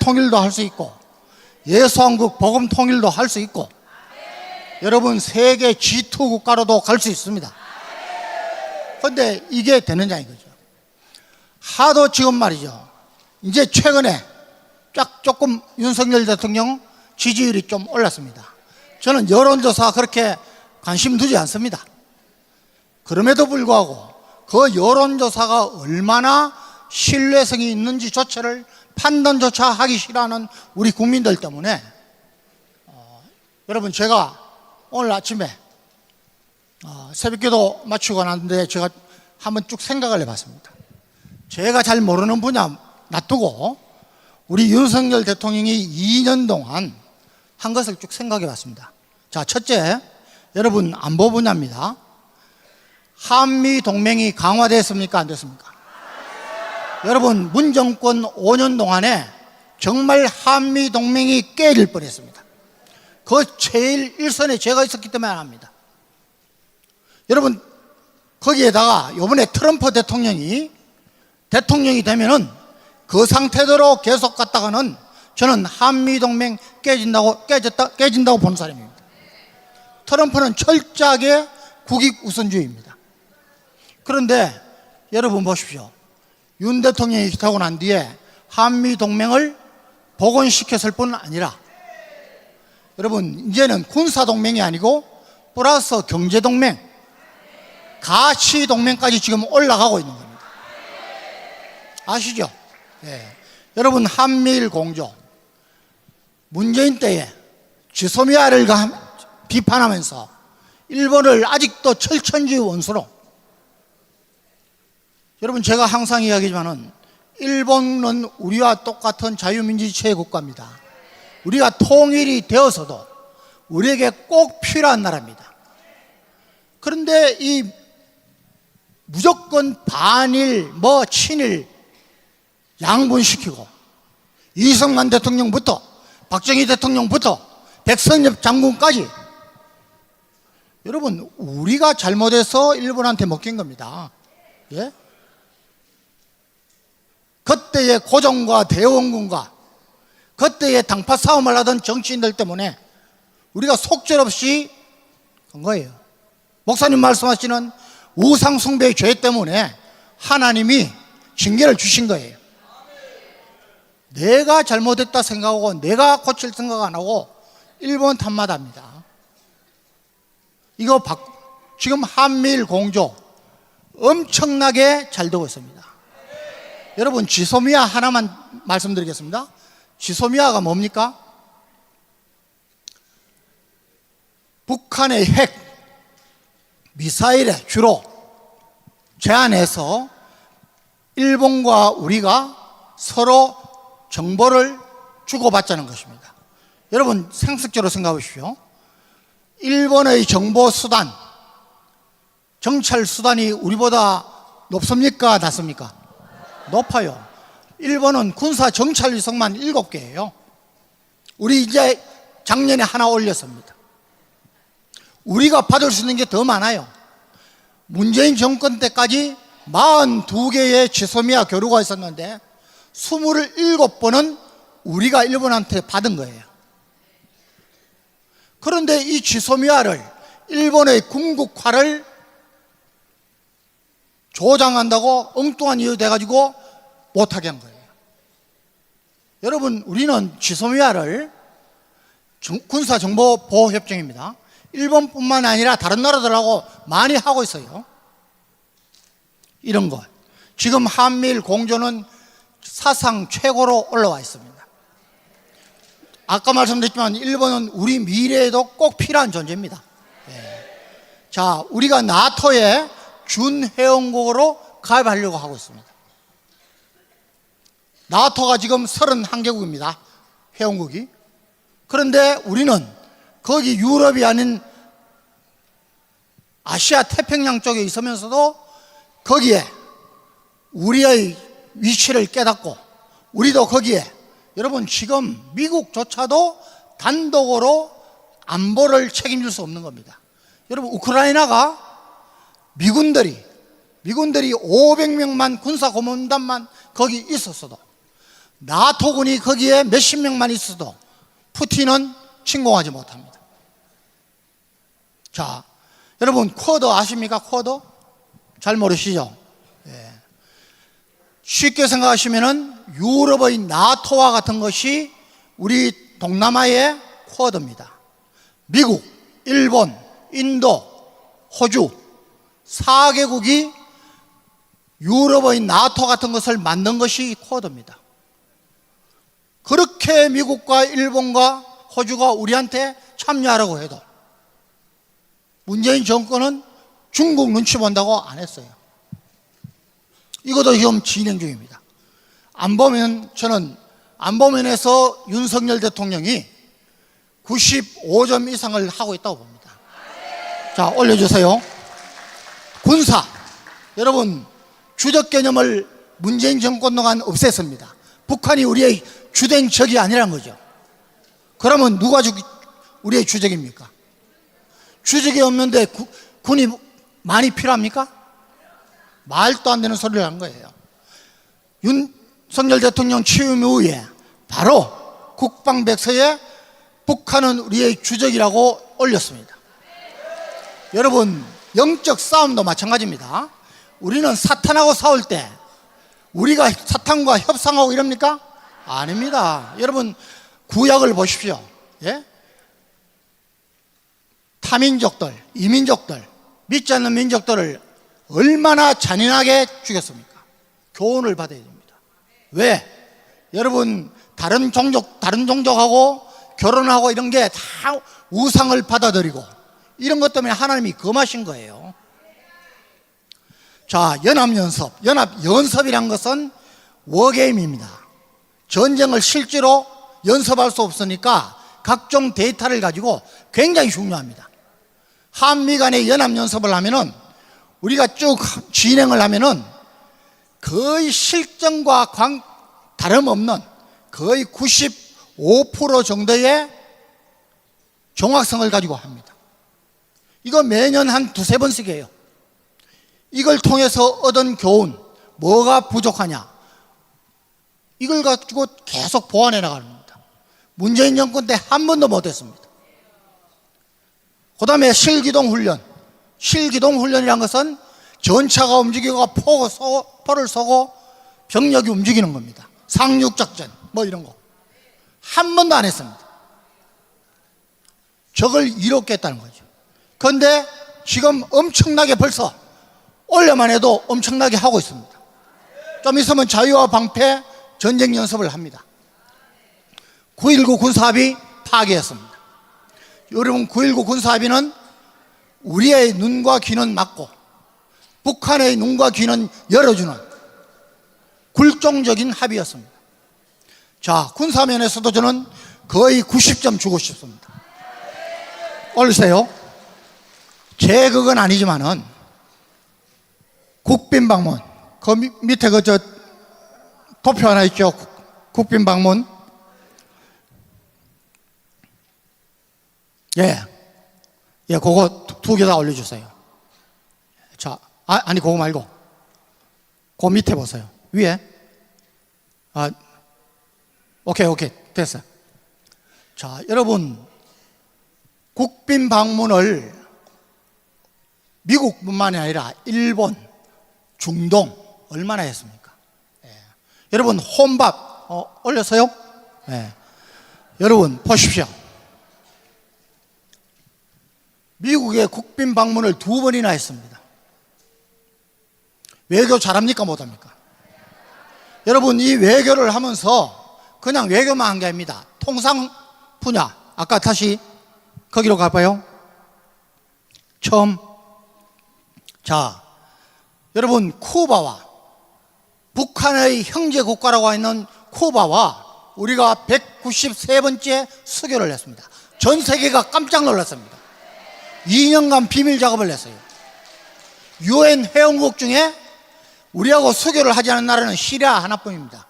통일도 할 수 있고 예수한국 복음 통일도 할 수 있고 여러분 세계 G2 국가로도 갈 수 있습니다. 그런데 이게 되느냐 이거죠. 하도 지금 말이죠, 이제 최근에 쫙 조금 윤석열 대통령 지지율이 좀 올랐습니다. 저는 여론조사 그렇게 관심 두지 않습니다. 그럼에도 불구하고 그 여론조사가 얼마나 신뢰성이 있는지조차를 판단조차 하기 싫어하는 우리 국민들 때문에 여러분 제가 오늘 아침에 새벽기도 마치고 났는데 제가 한번 쭉 생각을 해봤습니다. 제가 잘 모르는 분야 놔두고 우리 윤석열 대통령이 2년 동안 한 것을 쭉 생각해 봤습니다. 자, 첫째, 여러분 안보 분야입니다. 한미 동맹이 강화됐습니까? 안 됐습니까? 여러분 문정권 5년 동안에 정말 한미 동맹이 깨질 뻔했습니다. 그 제일 일선에 제가 있었기 때문에 안 합니다. 여러분 거기에다가 이번에 트럼프 대통령이 되면은 그 상태대로 계속 갔다가는 저는 한미동맹 깨진다고 보는 사람입니다. 트럼프는 철저하게 국익 우선주의입니다. 그런데 여러분 보십시오. 윤 대통령이 타고 난 뒤에 한미동맹을 복원시켰을 뿐 아니라 여러분 이제는 군사동맹이 아니고 플러스 경제동맹, 가치동맹까지 지금 올라가고 있는 겁니다. 아시죠? 네. 여러분 한미일 공조, 문재인 때에 지소미아를 비판하면서 일본을 아직도 철천지 원수로, 여러분 제가 항상 이야기하지만은 일본은 우리와 똑같은 자유민주주의 국가입니다. 우리가 통일이 되어서도 우리에게 꼭 필요한 나라입니다. 그런데 이 무조건 반일 친일 양분시키고 이승만 대통령부터 박정희 대통령부터 백선엽 장군까지 여러분 우리가 잘못해서 일본한테 먹힌 겁니다. 예? 그때의 고종과 대원군과 그때의 당파 싸움을 하던 정치인들 때문에 우리가 속절없이 간 거예요. 목사님 말씀하시는 우상 숭배의 죄 때문에 하나님이 징계를 주신 거예요. 내가 잘못했다 생각하고 내가 고칠 생각 안 하고 일본 탓마다 합니다. 이거 지금 한미일 공조 엄청나게 잘 되고 있습니다. 여러분 지소미아 하나만 말씀드리겠습니다. 지소미아가 뭡니까? 북한의 핵 미사일에 주로 제한해서 일본과 우리가 서로 정보를 주고받자는 것입니다. 여러분 상식적으로 생각해 보십시오. 일본의 정보 수단, 정찰 수단이 우리보다 높습니까? 낮습니까? 높아요. 일본은 군사 정찰 위성만 7개예요. 우리 이제 작년에 하나 올렸습니다. 우리가 받을 수 있는 게 더 많아요. 문재인 정권 때까지 42개의 지소미아 교류가 있었는데 27번은 우리가 일본한테 받은 거예요. 그런데 이 지소미아를 일본의 군국화를 조장한다고 엉뚱한 이유 돼가지고 못하게 한 거예요. 여러분 우리는 지소미아를 군사정보보호협정입니다. 일본뿐만 아니라 다른 나라들하고 많이 하고 있어요. 이런 것 지금 한미일 공조는 사상 최고로 올라와 있습니다. 아까 말씀드렸지만 일본은 우리 미래에도 꼭 필요한 존재입니다. 네. 자, 우리가 나토에 준회원국으로 가입하려고 하고 있습니다. 나토가 지금 31개국입니다. 회원국이. 그런데 우리는 거기 유럽이 아닌 아시아 태평양 쪽에 있으면서도 거기에 우리의 위치를 깨닫고 우리도 거기에 여러분 지금 미국조차도 단독으로 안보를 책임질 수 없는 겁니다. 여러분 우크라이나가 미군들이 500명만 군사고문단만 거기 있었어도 나토군이 거기에 몇십 명만 있어도 푸틴은 침공하지 못합니다. 자, 여러분 쿼드 아십니까? 쿼드? 잘 모르시죠? 예. 쉽게 생각하시면은 유럽의 나토와 같은 것이 우리 동남아의 쿼드입니다. 미국, 일본, 인도, 호주 4개국이 유럽의 나토 같은 것을 만든 것이 쿼드입니다. 그렇게 미국과 일본과 호주가 우리한테 참여하라고 해도 문재인 정권은 중국 눈치 본다고 안 했어요. 이것도 지금 진행 중입니다. 저는 안보면에서 윤석열 대통령이 95점 이상을 하고 있다고 봅니다. 자, 올려주세요. 군사. 여러분, 주적 개념을 문재인 정권 동안 없앴습니다. 북한이 우리의 주된 적이 아니란 거죠. 그러면 누가 우리의 주적입니까? 주적이 없는데 군이 많이 필요합니까? 말도 안 되는 소리를 한 거예요. 윤석열 대통령 취임 후에 바로 국방백서에 북한은 우리의 주적이라고 올렸습니다. 여러분, 영적 싸움도 마찬가지입니다. 우리는 사탄하고 싸울 때 우리가 사탄과 협상하고 이럽니까? 아닙니다. 여러분, 구약을 보십시오. 예? 타민족들, 이민족들, 믿지 않는 민족들을 얼마나 잔인하게 죽였습니까? 교훈을 받아야 됩니다. 왜? 여러분, 다른 종족하고 결혼하고 이런 게 다 우상을 받아들이고 이런 것 때문에 하나님이 금하신 거예요. 자, 연합연습이란 것은 워게임입니다. 전쟁을 실제로 연습할 수 없으니까 각종 데이터를 가지고 굉장히 중요합니다. 한미 간의 연합연습을 하면은 우리가 쭉 진행을 하면은 거의 실전과 다름없는 거의 95% 정도의 정확성을 가지고 합니다. 이거 매년 한 두세 번씩 해요. 이걸 통해서 얻은 교훈, 뭐가 부족하냐, 이걸 가지고 계속 보완해 나가는 겁니다. 문재인 정권 때 한 번도 못했습니다. 그 다음에 실기동훈련이란 것은 전차가 움직이고 포를 쏘고 병력이 움직이는 겁니다. 상륙작전 뭐 이런 거 한 번도 안 했습니다. 적을 이롭게 했다는 거죠. 그런데 지금 엄청나게 벌써 올해만 해도 엄청나게 하고 있습니다. 좀 있으면 자유와 방패 전쟁 연습을 합니다. 9.19 군사합의 파기했습니다. 여러분, 9.19 군사합의는 우리의 눈과 귀는 막고 북한의 눈과 귀는 열어주는 굴종적인 합의였습니다. 자, 군사면에서도 저는 거의 90점 주고 싶습니다. 올리세요. 제 그건 아니지만은 국빈 방문, 그 밑에 도표 하나 있죠. 국빈 방문. 예, 그거 두 개 다 올려주세요. 자, 아니 그거 말고 그 밑에 보세요. 위에. 오케이 됐어요. 자, 여러분, 국빈 방문을 미국뿐만이 아니라 일본, 중동 얼마나 했습니까? 예. 여러분, 혼밥 올렸어요? 예. 여러분 보십시오. 미국의 국빈 방문을 2번이나 했습니다. 외교 잘합니까? 못합니까? 여러분, 이 외교를 하면서 그냥 외교만 한 게 아닙니다. 통상 분야, 아까 다시 거기로 가봐요. 처음. 자, 여러분, 쿠바와 북한의 형제 국가라고 하는 쿠바와 우리가 193번째 수교를 했습니다. 전 세계가 깜짝 놀랐습니다. 2년간 비밀 작업을 했어요. UN 회원국 중에 우리하고 수교를 하지 않은 나라는 시리아 하나뿐입니다.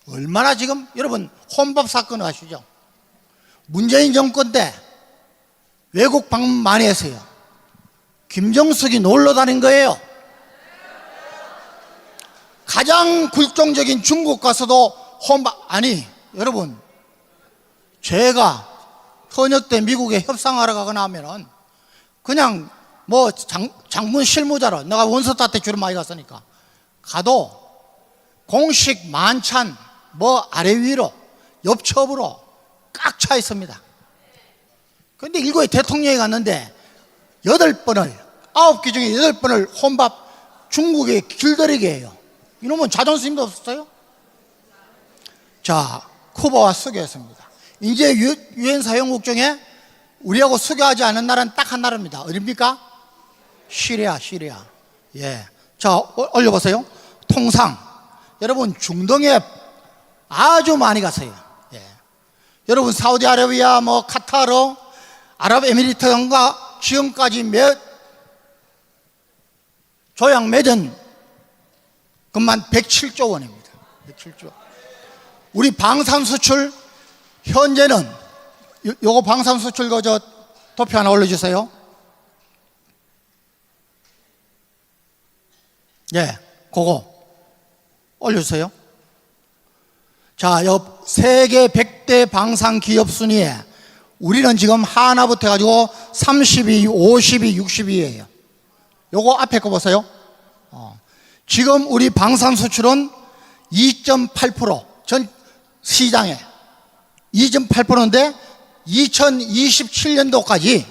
얼마나 지금, 여러분, 혼밥 사건 아시죠? 문재인 정권 때 외국 방문 많이 했어요. 김정숙이 놀러 다닌 거예요. 가장 굴종적인 중국 가서도 아니 여러분, 제가 현역 때 미국에 협상하러 가거나 하면은 그냥 뭐 장문 실무자로, 내가 원서타 때 주로 많이 갔으니까 가도 공식 만찬 뭐 아래 위로 옆첩으로 꽉 차 있습니다. 근데 일국의 대통령이 갔는데 8번을 9개 중에 8번을 혼밥 중국에 길들이게 해요. 이놈은 자존심도 없었어요. 자, 쿠바와 수교했습니다. 이제 유엔 사회원국 중에 우리하고 수교하지 않은 나라는 딱 한 나라입니다. 어딥니까? 시리아. 예. 자, 올려보세요. 통상 여러분 중동에 아주 많이 갔어요. 예. 여러분 사우디아라비아, 뭐 카타르, 아랍에미리트가 지금까지 조약 맺은 것만 107조 원입니다. 107조. 우리 방산 수출 현재는 요거 방산 수출 저 도표 하나 올려주세요. 예, 그거 올려주세요. 자, 요 세계 100대 방산 기업 순위에 우리는 지금 하나부터 해가지고 32, 52, 62예요. 요거 앞에 거 보세요. 지금 우리 방산 수출은 2.8%, 전 시장에 2.8%인데 2027년도까지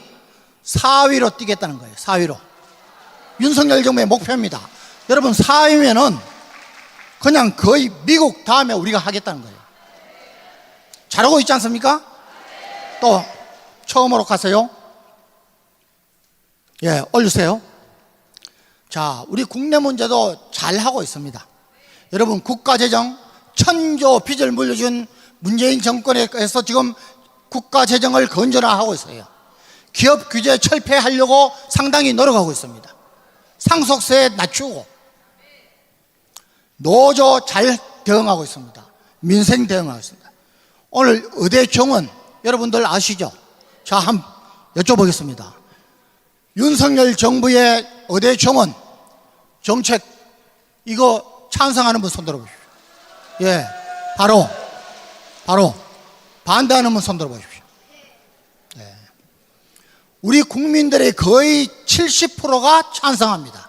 4위로 뛰겠다는 거예요. 4위로. 윤석열 정부의 목표입니다. 여러분 4위면은 그냥 거의 미국 다음에 우리가 하겠다는 거예요. 잘하고 있지 않습니까? 또 처음으로 가세요. 예, 올리세요. 자, 우리 국내 문제도 잘하고 있습니다. 여러분 국가재정 1000조 빚을 물려준 문재인 정권에서 지금 국가재정을 건전화하고 있어요. 기업 규제 철폐하려고 상당히 노력하고 있습니다. 상속세 낮추고 노조 잘 대응하고 있습니다. 민생 대응하고 있습니다. 오늘 의대정원 여러분들 아시죠? 자, 한번 여쭤보겠습니다. 윤석열 정부의 의대정원 정책 이거 찬성하는 분 손 들어보십시오. 예, 바로 반대하는 분 손 들어보십시오. 예. 우리 국민들의 거의 70%가 찬성합니다.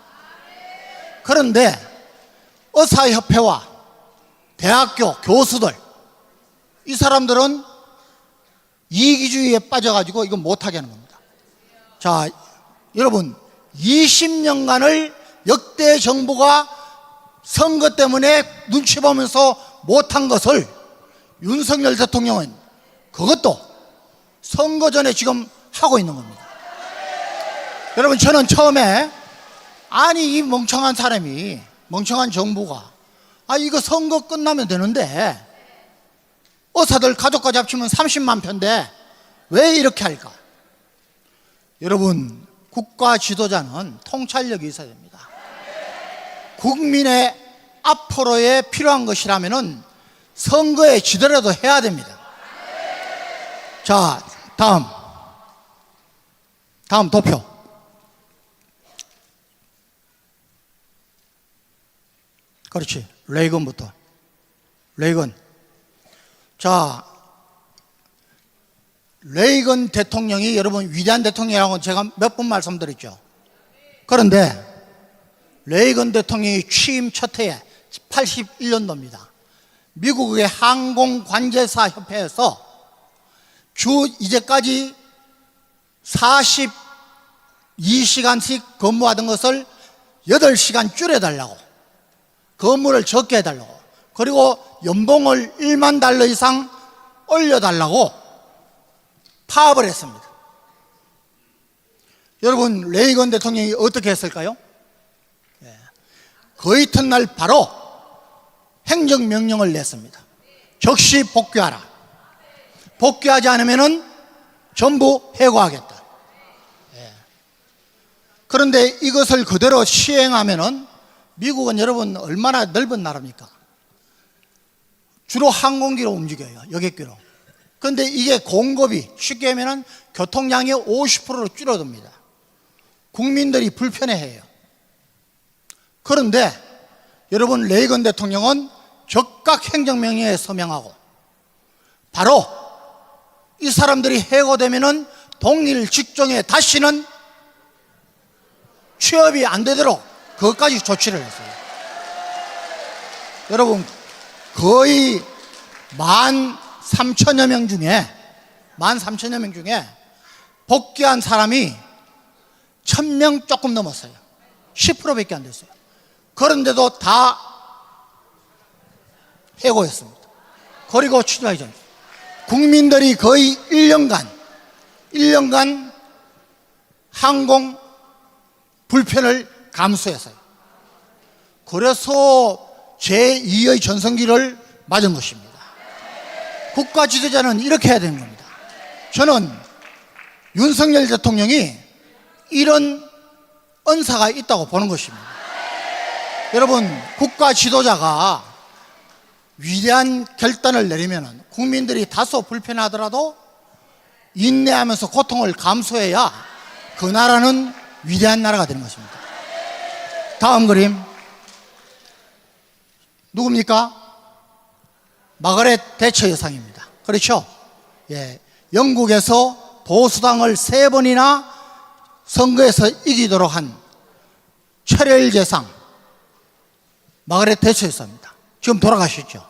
그런데 의사협회와 대학교 교수들 이 사람들은 이기주의에 빠져가지고 이거 못하게 하는 겁니다. 자, 여러분 20년간을 역대 정부가 선거 때문에 눈치 보면서 못한 것을 윤석열 대통령은 그것도 선거 전에 지금 하고 있는 겁니다. 여러분 저는 처음에 아니 이 멍청한 사람이, 멍청한 정부가 이거 선거 끝나면 되는데 의사들 가족까지 합치면 30만 표인데 왜 이렇게 할까? 여러분 국가 지도자는 통찰력이 있어야 됩니다. 국민의 앞으로에 필요한 것이라면은 선거에 지더라도 해야 됩니다. 자, 다음 도표. 그렇지. 레이건부터. 레이건. 자, 레이건 대통령이 여러분 위대한 대통령이라고 제가 몇 번 말씀드렸죠. 그런데 레이건 대통령이 취임 첫 해에 81년도입니다. 미국의 항공관제사 협회에서 이제까지 42시간씩 근무하던 것을 8시간 줄여달라고, 근무를 적게 해달라고, 그리고 연봉을 1만 달러 이상 올려달라고 파업을 했습니다. 여러분 레이건 대통령이 어떻게 했을까요? 그 이튿날 바로 행정명령을 냈습니다. 즉시 복귀하라. 복귀하지 않으면 전부 해고하겠다. 그런데 이것을 그대로 시행하면 미국은 여러분 얼마나 넓은 나라입니까? 주로 항공기로 움직여요. 여객기로. 그런데 이게 공급이 쉽게 하면 교통량의 50%로 줄어듭니다. 국민들이 불편해해요. 그런데 여러분, 레이건 대통령은 즉각 행정명령에 서명하고 바로 이 사람들이 해고되면은 동일 직종에 다시는 취업이 안 되도록 그것까지 조치를 했어요. 여러분, 거의 13,000여 명 중에 복귀한 사람이 1,000명 조금 넘었어요. 10%밖에 안 됐어요. 그런데도 다 해고했습니다. 그리고 취직하기 전 국민들이 거의 1년간 항공 불편을 감수했어요. 그래서 제2의 전성기를 맞은 것입니다. 국가 지도자는 이렇게 해야 되는 겁니다. 저는 윤석열 대통령이 이런 은사가 있다고 보는 것입니다. 여러분, 국가 지도자가 위대한 결단을 내리면 국민들이 다소 불편하더라도 인내하면서 고통을 감수해야 그 나라는 위대한 나라가 되는 것입니다. 다음 그림 누굽니까? 마거렛 대처 여상입니다. 그렇죠? 예, 영국에서 보수당을 3번이나 선거에서 이기도록 한 철혈재상 마거렛 대처 여사입니다. 지금 돌아가셨죠?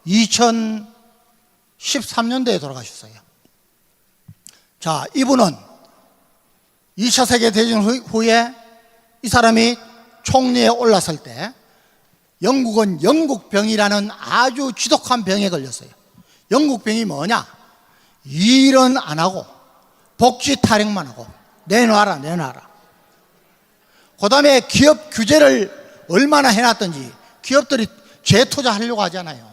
2013년도에 돌아가셨어요. 자, 이분은 2차 세계대전 후에 이 사람이 총리에 올랐을 때 영국은 영국병이라는 아주 지독한 병에 걸렸어요. 영국병이 뭐냐? 일은 안 하고 복지 타령만 하고 내놔라. 그 다음에 기업 규제를 얼마나 해놨던지 기업들이 재투자하려고 하잖아요.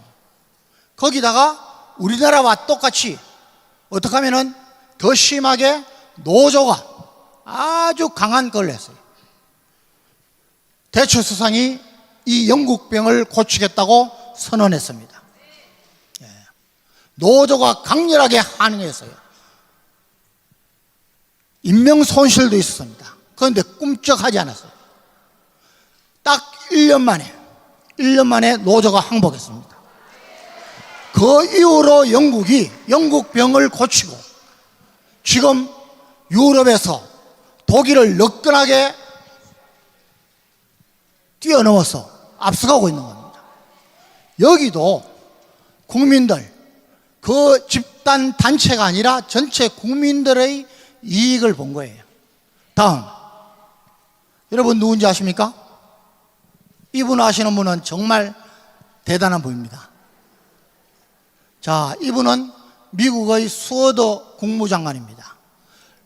거기다가 우리나라와 똑같이 어떻게 하면은 더 심하게 노조가 아주 강한 걸 했어요. 대처 수상이 이 영국병을 고치겠다고 선언했습니다. 예. 노조가 강렬하게 항의했어요. 인명 손실도 있었습니다. 그런데 꿈쩍하지 않았어요. 딱 1년 만에 노조가 항복했습니다. 그 이후로 영국이 영국병을 고치고 지금 유럽에서 독일을 너끈하게 뛰어넘어서 앞서가고 있는 겁니다. 여기도 국민들, 그 집단 단체가 아니라 전체 국민들의 이익을 본 거예요. 다음, 여러분 누군지 아십니까? 이분 아시는 분은 정말 대단한 분입니다. 자, 이분은 미국의 스워드 국무장관입니다.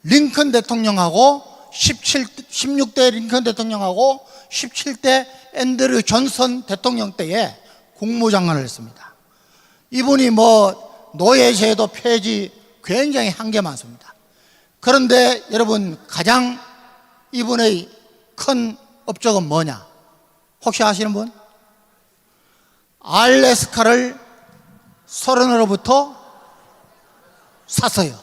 링컨 대통령하고 16대 링컨 대통령하고 17대 앤드류 존슨 대통령 때에 국무장관을 했습니다. 이분이 노예제도 폐지 굉장히 한 게 많습니다. 그런데 여러분, 가장 이분의 큰 업적은 뭐냐? 혹시 아시는 분? 알래스카를 소련으로부터 샀어요.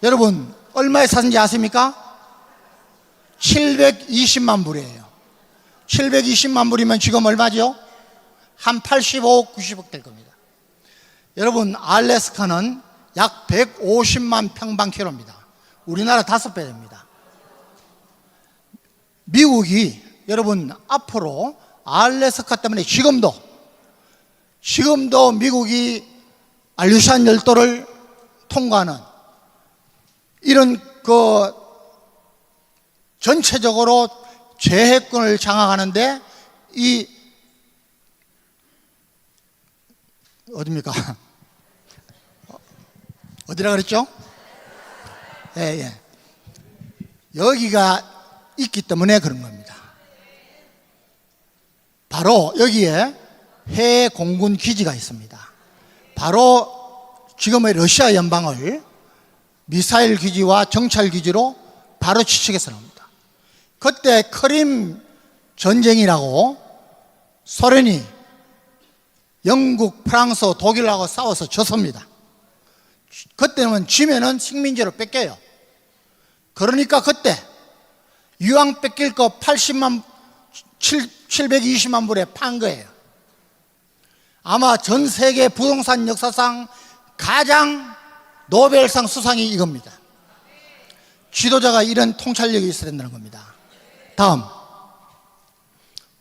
여러분, 얼마에 샀는지 아십니까? 720만 불이에요. 720만 불이면 지금 얼마죠? 한 85억, 90억 될 겁니다. 여러분, 알래스카는 약 150만 평방킬로입니다. 우리나라 5배 됩니다. 미국이 여러분 앞으로 알래스카 때문에 지금도 미국이 알류시안 열도를 통과하는 이런 전체적으로 제해권을 장악하는데 어딥니까? 어디라 그랬죠? 예. 여기가 있기 때문에 그런 겁니다. 바로 여기에 해외 공군 기지가 있습니다. 바로 지금의 러시아 연방을 미사일 기지와 정찰 기지로 바로 지척에서 나옵니다. 그때 크림 전쟁이라고 소련이 영국, 프랑스, 독일하고 싸워서 졌습니다. 그때는 지면은 식민지로 뺏겨요. 그러니까 그때 이왕 뺏길 거 80만 720만 불에 판 거예요. 아마 전 세계 부동산 역사상 가장 노벨상 수상이 이겁니다. 지도자가 이런 통찰력이 있어야 된다는 겁니다. 다음,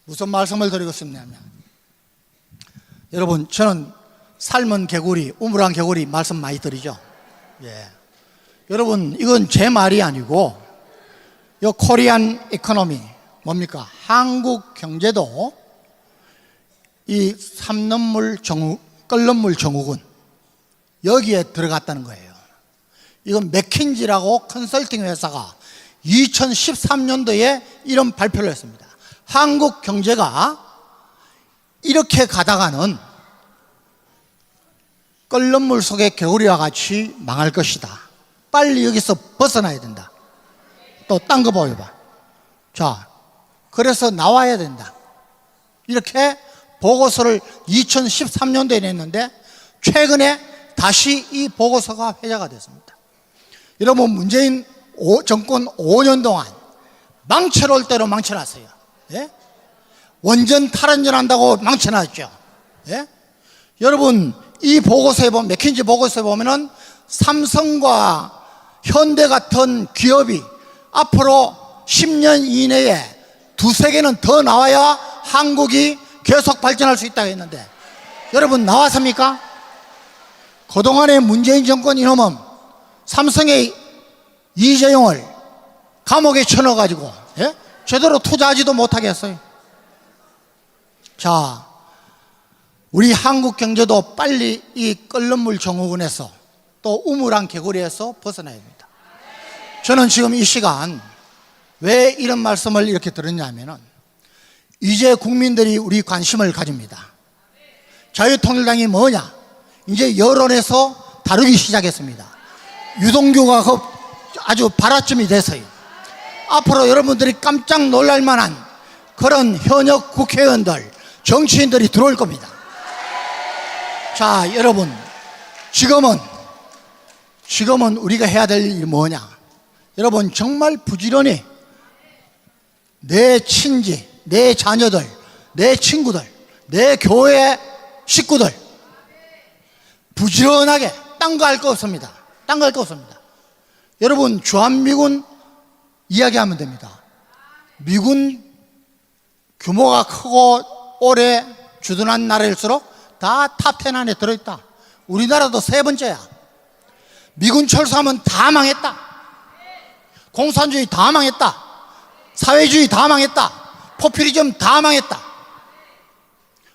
무슨 말씀을 드리고 싶냐면, 여러분, 저는 삶은 개구리, 우물한 개구리 말씀 많이 드리죠. 예. 여러분, 이건 제 말이 아니고 요 코리안 이코노미, 뭡니까? 한국 경제도 이 끓는물 정후군 여기에 들어갔다는 거예요. 이건 맥킨지라고 컨설팅 회사가 2013년도에 이런 발표를 했습니다. 한국 경제가 이렇게 가다가는 끓는 물 속의 개구리와 같이 망할 것이다. 빨리 여기서 벗어나야 된다. 또 딴 거 보여봐. 자, 그래서 나와야 된다. 이렇게 보고서를 2013년도에 냈는데 최근에 다시 이 보고서가 회자가 됐습니다. 여러분, 문재인 정권 5년 동안 망쳐놓을 대로 망쳐놨어요. 예? 원전 탈원전한다고 망쳐놨죠. 예? 여러분, 이 보고서에 보면, 맥킨지 보고서에 보면은 삼성과 현대 같은 기업이 앞으로 10년 이내에 두세 개는 더 나와야 한국이 계속 발전할 수 있다고 했는데, 여러분 나왔습니까? 그동안의 문재인 정권 이놈은 삼성의 이재용을 감옥에 쳐넣어가지고, 예? 제대로 투자하지도 못하게 했어요. 자, 우리 한국 경제도 빨리 이 끓는 물 정후군에서 또 우물한 개구리에서 벗어나야 됩니다. 저는 지금 이 시간 왜 이런 말씀을 이렇게 들었냐면은, 이제 국민들이 우리 관심을 가집니다. 자유통일당이 뭐냐? 이제 여론에서 다루기 시작했습니다. 유동규가 아주 발화점이 됐어요. 앞으로 여러분들이 깜짝 놀랄 만한 그런 현역 국회의원들, 정치인들이 들어올 겁니다. 자, 여러분, 지금은 우리가 해야 될 일이 뭐냐? 여러분, 정말 부지런히 내 친지, 내 자녀들, 내 친구들, 내 교회 식구들 부지런하게, 딴 거 할 거 없습니다. 딴 거 할 거 없습니다. 여러분, 주한미군 이야기하면 됩니다. 미군 규모가 크고 오래 주둔한 나라일수록 다 탑10 안에 들어있다. 우리나라도 세 번째야. 미군 철수하면 다 망했다. 공산주의 다 망했다. 사회주의 다 망했다. 포퓰리즘 다 망했다.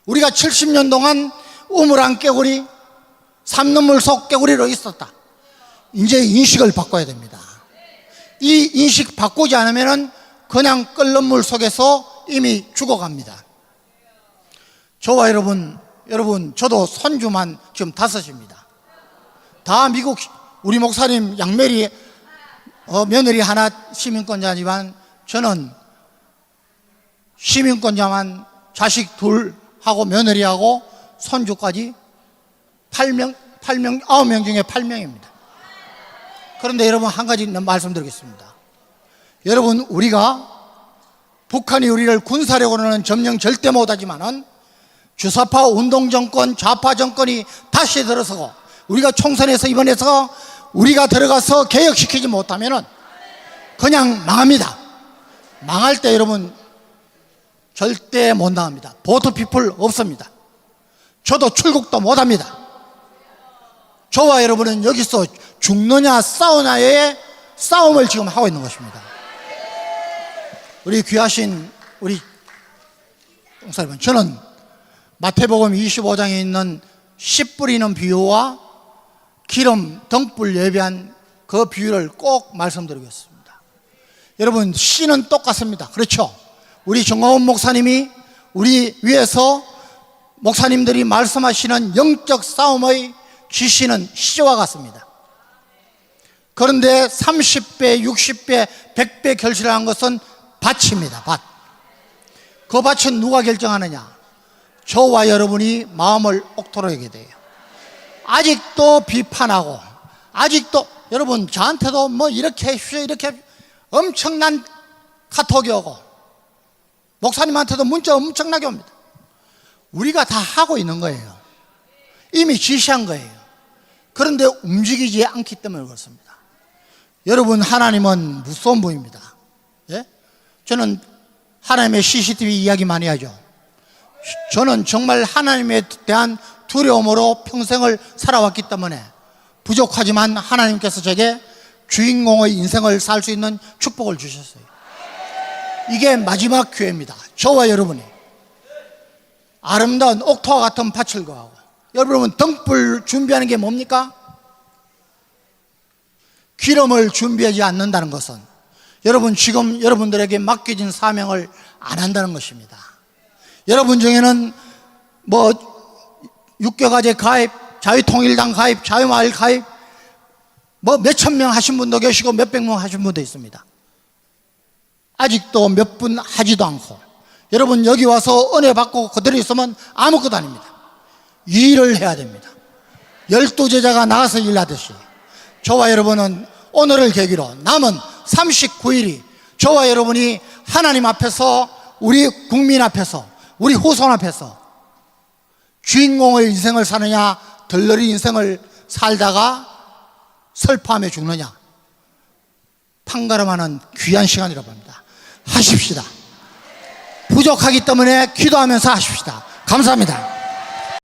우리가 70년 동안 우물안 개구리, 삼눈물 속 개구리로 있었다. 이제 인식을 바꿔야 됩니다. 이 인식 바꾸지 않으면 그냥 끓는 물 속에서 이미 죽어갑니다. 저와 여러분, 저도 손주만 지금 5입니다. 다 미국, 우리 목사님 양메리 며느리 하나 시민권자지만 저는 시민권자만 자식 둘 하고 며느리하고 손주까지 9명 중에 8명입니다. 그런데 여러분, 한 가지 말씀드리겠습니다. 여러분, 우리가 북한이 우리를 군사력으로는 점령 절대 못하지만은 주사파 운동정권, 좌파 정권이 다시 들어서고 우리가 총선에서 이번에서 우리가 들어가서 개혁시키지 못하면은 그냥 망합니다. 망할 때 여러분 절대 못 나갑니다. 보트피플 없습니다. 저도 출국도 못합니다. 저와 여러분은 여기서 죽느냐 싸우냐의 싸움을 지금 하고 있는 것입니다. 우리 귀하신 우리 목사님, 저는 마태복음 25장에 있는 씨 뿌리는 비유와 기름 등불 예비한 그 비유를 꼭 말씀드리겠습니다. 여러분, 씨는 똑같습니다. 그렇죠? 우리 정광훈 목사님이 우리 위에서 목사님들이 말씀하시는 영적 싸움의 지시는 씨와 같습니다. 그런데 30배, 60배, 100배 결실한 것은 밭입니다. 밭. 그 밭은 누가 결정하느냐? 저와 여러분이 마음을 옥토로하게 돼요. 아직도 비판하고, 아직도 여러분 저한테도 뭐 이렇게 엄청난 카톡이 오고, 목사님한테도 문자 엄청나게 옵니다. 우리가 다 하고 있는 거예요. 이미 지시한 거예요. 그런데 움직이지 않기 때문에 그렇습니다. 여러분, 하나님은 무서운 분입니다. 예? 저는 하나님의 CCTV 이야기 많이 하죠. 저는 정말 하나님에 대한 두려움으로 평생을 살아왔기 때문에 부족하지만 하나님께서 제게 주인공의 인생을 살 수 있는 축복을 주셨어요. 이게 마지막 기회입니다. 저와 여러분이 아름다운 옥토와 같은 밭을 거하고, 여러분 등불 준비하는 게 뭡니까? 기름을 준비하지 않는다는 것은 여러분 지금 여러분들에게 맡겨진 사명을 안 한다는 것입니다. 여러분 중에는 뭐 육교과제 가입, 자유통일당 가입, 자유마을 가입, 뭐 몇천 명 하신 분도 계시고 몇백 명 하신 분도 있습니다. 아직도 몇 분 하지도 않고, 여러분 여기 와서 은혜 받고 그대로 있으면 아무것도 아닙니다. 일을 해야 됩니다. 12제자가 나가서 일하듯이 저와 여러분은 오늘을 계기로 남은 39일이 저와 여러분이 하나님 앞에서, 우리 국민 앞에서, 우리 후손 앞에서 주인공의 인생을 사느냐, 덜러리 인생을 살다가 슬퍼하며 죽느냐, 판가름하는 귀한 시간이라고 합니다. 하십시다. 부족하기 때문에 기도하면서 하십시다. 감사합니다.